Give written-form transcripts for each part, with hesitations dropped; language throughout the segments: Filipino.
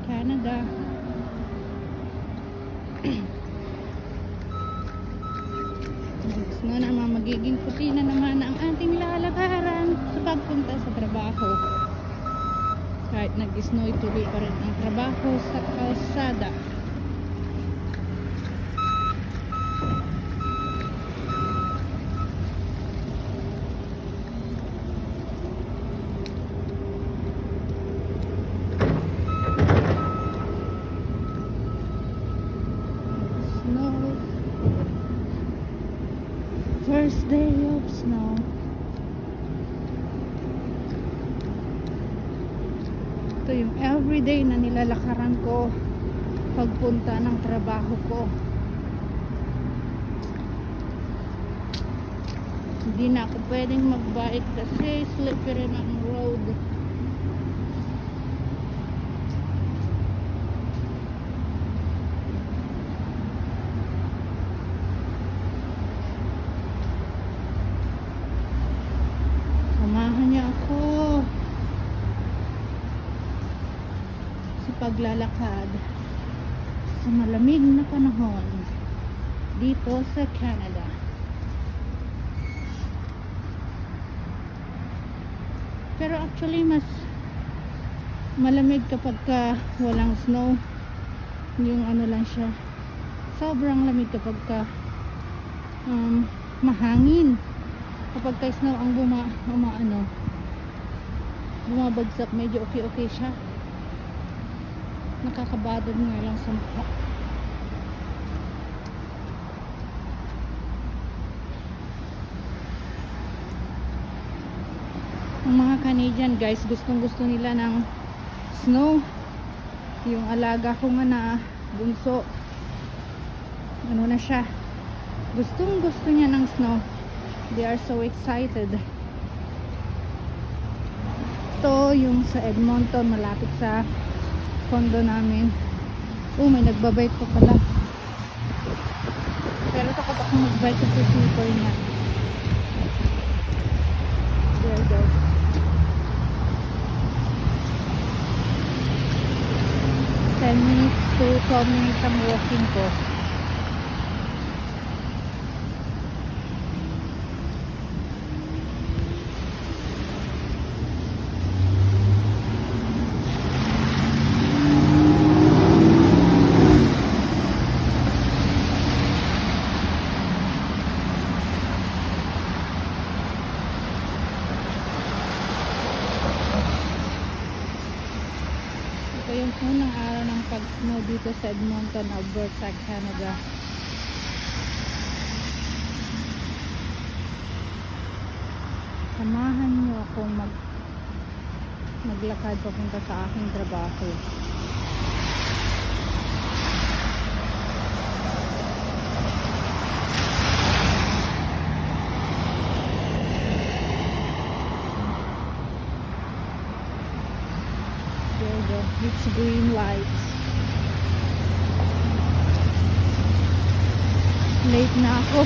Canada. Snow naman, magiging puti na naman ang ating lalakaran sa pagpunta sa trabaho. Kahit nag-snow, tuloy pa rin ang trabaho sa kalsada. First day of snow. Ito yung everyday na nilalakaran ko pagpunta ng trabaho ko. Hindi na ako pwedeng magbike kasi slippery na ang road. Samahan niyo ako sa paglalakad sa malamig na panahon dito sa Canada. Pero actually mas malamig kapag walang snow. Yung ano lang siya, sobrang lamig kapag mahangin. Kapag snow ang bumabagsak, medyo okay siya. Nakakabadod nga lang sa mukha. Ang mga Canadian guys, gustong gusto nila ng snow. Yung alaga ko nga na bunso, ano na siya, gustong gusto niya ng snow. They are so excited. Ito yung sa Edmonton, malapit sa condo namin. May nagbabike pa pala. Pero takot ako magbike kasi slipper niya. There you go. Ten minutes to 12 minutes ang walking ko. Ito yung unang araw ng pag-snow dito sa Edmonton, Alberta, Canada. Samahan niyo akong maglakad papunta sa aking trabaho. It's green lights. Late na ako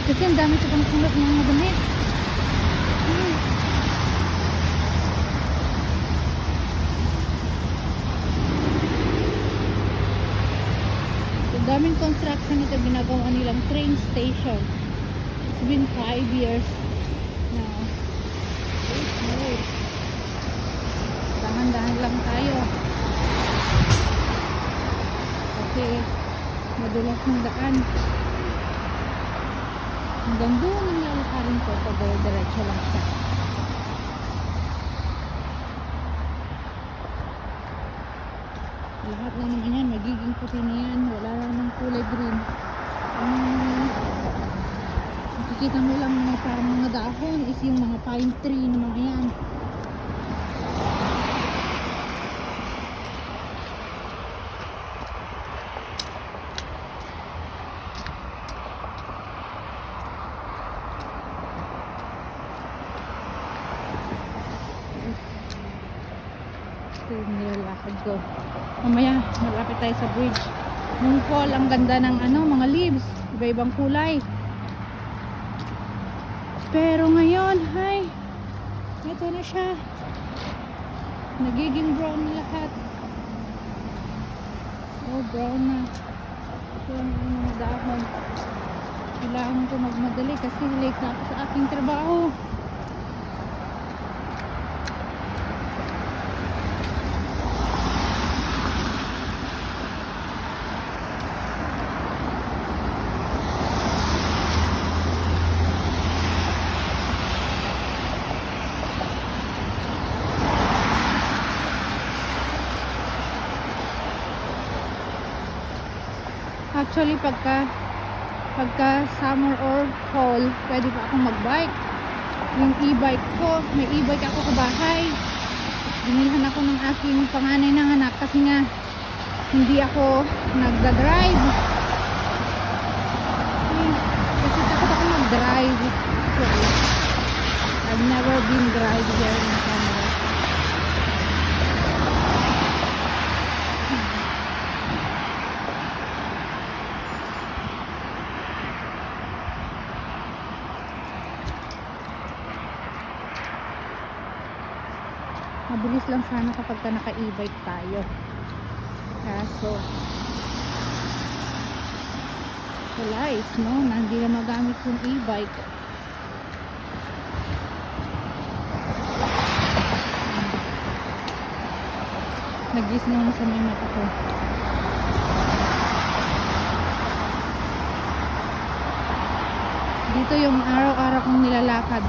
kasi ang dami ko pang sunod ng mga damit. Ang daming construction ito, ginagawa nilang train station. It's been 5 years now. Dahan-dahan lang tayo kasi madulas ng daan. Hanggang doon ang lalakarin ko pag diretso lang siya. Lahat naman yan magiging puti na yan, wala lang ng kulay green. Makikita mo lang mga parang mga dahon is yung mga pine tree na mga yan. Ito yung nilalakad ko. Mamaya malapit tayo sa bridge. Nung fall, ang ganda ng mga leaves, iba-ibang kulay. Pero ngayon, ito na siya. Nagiging brown na lahat. brown na. Ito ang mga dahon. Kailangan ko magmadali kasi late na ako sa aking trabaho. Actually, pagka summer or fall, pwede pa akong magbike. Yung e-bike ko, may e-bike ako sa bahay. Binilhan ako ng aking panganay ng anak kasi nga hindi ako nagda-drive. Kasi takot ako mag-drive. I've never been drive here in Canada. Mabilis lang sana kapag naka-e-bike tayo. Kaso wala no? Hindi na magamit yung e-bike. Nag-gis naman sa may mata ko. Dito yung araw-araw kong nilalakad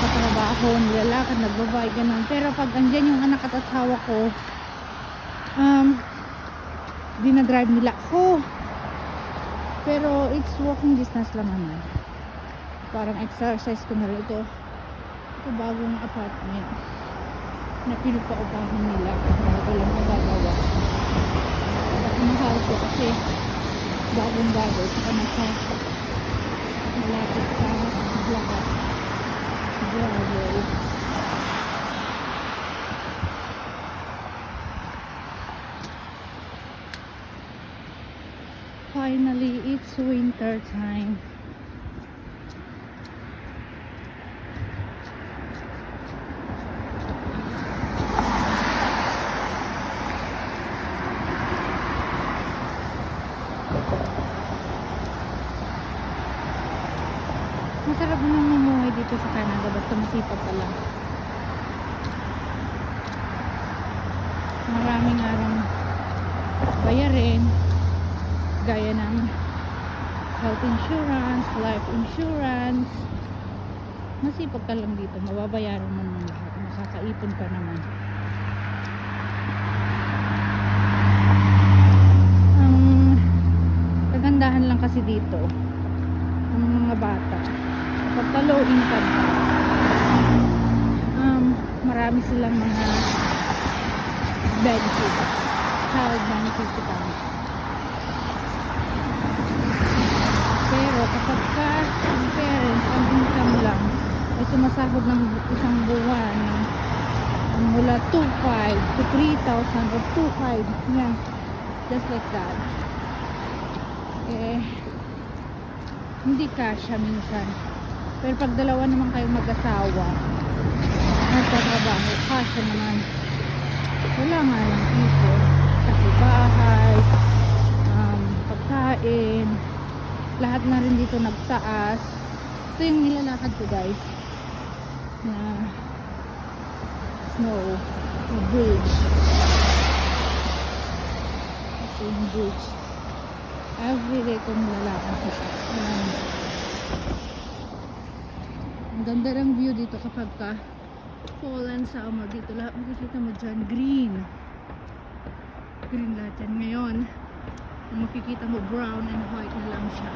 sa trabaho, nilalakad, nagbabay, ganun. Pero pag andyan yung anak at asawa ko, dinadrive nila ako. Pero it's walking distance lang naman. Parang exercise ko na rin ito. Ito bagong apartment na pinupaupahan nila. Bago lang nagagawa. At mahal ko kasi bagong bago. Saka nasa malapit sa lahat. Grabe. Finally, it's winter time. Masarap naman mamuhay dito sa Canada basta masipag ka lang. Maraming arang bayarin gaya ng health insurance, life insurance. Masipag ka lang dito, mababayaran mo ng lahat, makakaipon ka naman. Ang kagandahan lang kasi dito ang mga bata pagka low income marami silang mga benefits, child benefits ito. Pero kapag ka ang parents ang income lang ay sumasahod ng isang buwan mula 2,500 to 3,000 or 2,500 yan, just like that, hindi kasya minsan. Pero pag dalawa naman kayong mag-asawa nagtatrabaho, kasya naman. Wala nga lang ipon kasi bahay, pagkain, lahat na rin dito nagtaas. Ito yung nilalakad ko guys na snow, yung bridge. Ito yung bridge. Everyday ko nilalakad ko. Ang ganda ng view dito kapag ka fall and summer. Dito lahat makikita mo dyan green lahat yan. Ngayon makikita mo brown and white na lang siya.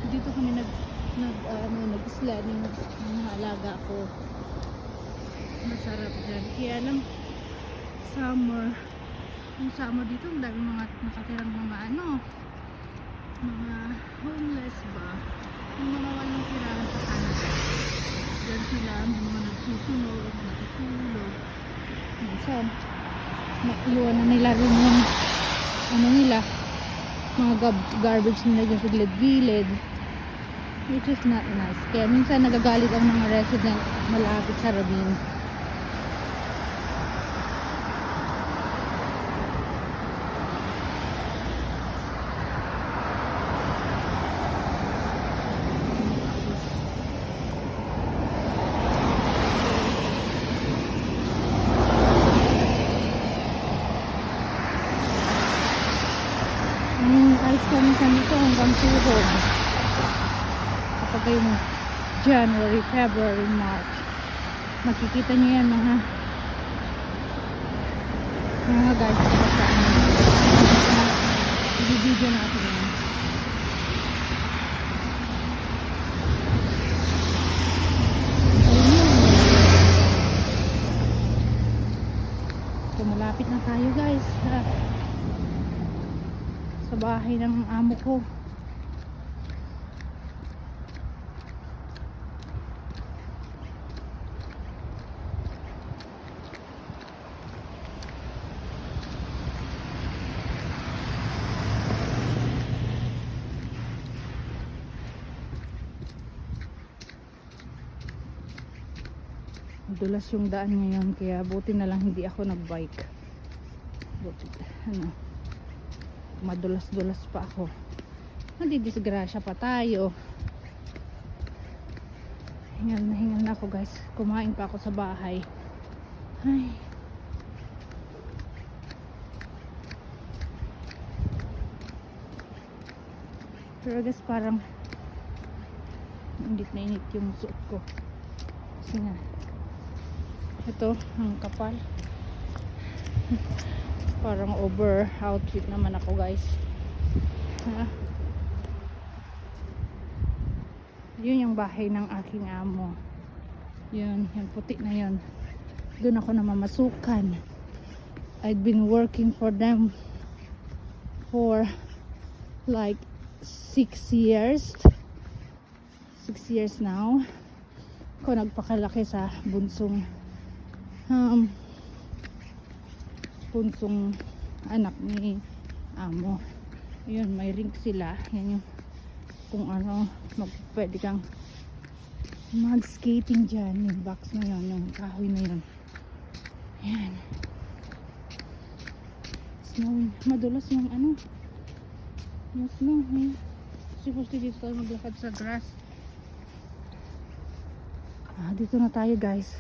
Dito kami nag-sledding ng mga alaga ko. Masarap dyan. Kaya lang yung summer dito ang dami mga nakatirang mga mga homeless ba, yung mga walang tirahan sa Canada. Dyan sila, mga nagsusunog, natutulog. Minsan naiwan na nila rin yung mga garbage nila dyan sa gilid-gilid. which is not nice. Kaya minsan nagagalit ang mga resident malapit sa ravine. Ayos kami sa nito hanggang tuhod. Kapag yung January, February, March, makikita nyo yan mga guys. I-video natin yan. So, malapit na tayo guys sa bahay ng amo ko. Dulas yung daan ngayon kaya buti na lang hindi ako nagbike. Buti, madulas-dulas pa ako. Nadidisgrasya pa tayo. Hingal na ako guys. Kumain pa ako sa bahay. Ay. Pero guys parang init na init yung suot ko. Kasi nga ito ang kapal. Parang over outfit naman ako guys. Yun yung bahay ng aking amo. Yun, yung puti na yun. Doon ako namamasukan. I've been working for them for like 6 years. 6 years now. Ako nagpakalaki sa bunsong anak ni amo. Yun, may rink sila. Yan yung kung ano, pwede kang mag skating dyan. Yung box na yun, yung kahoy na yun. Yan. Snowing. Madulas yung ano, yung snow. Supposed to dito tayo maglakad sa grass. Dito na tayo guys.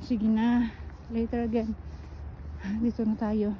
Sige na, later again. Dito na tayo.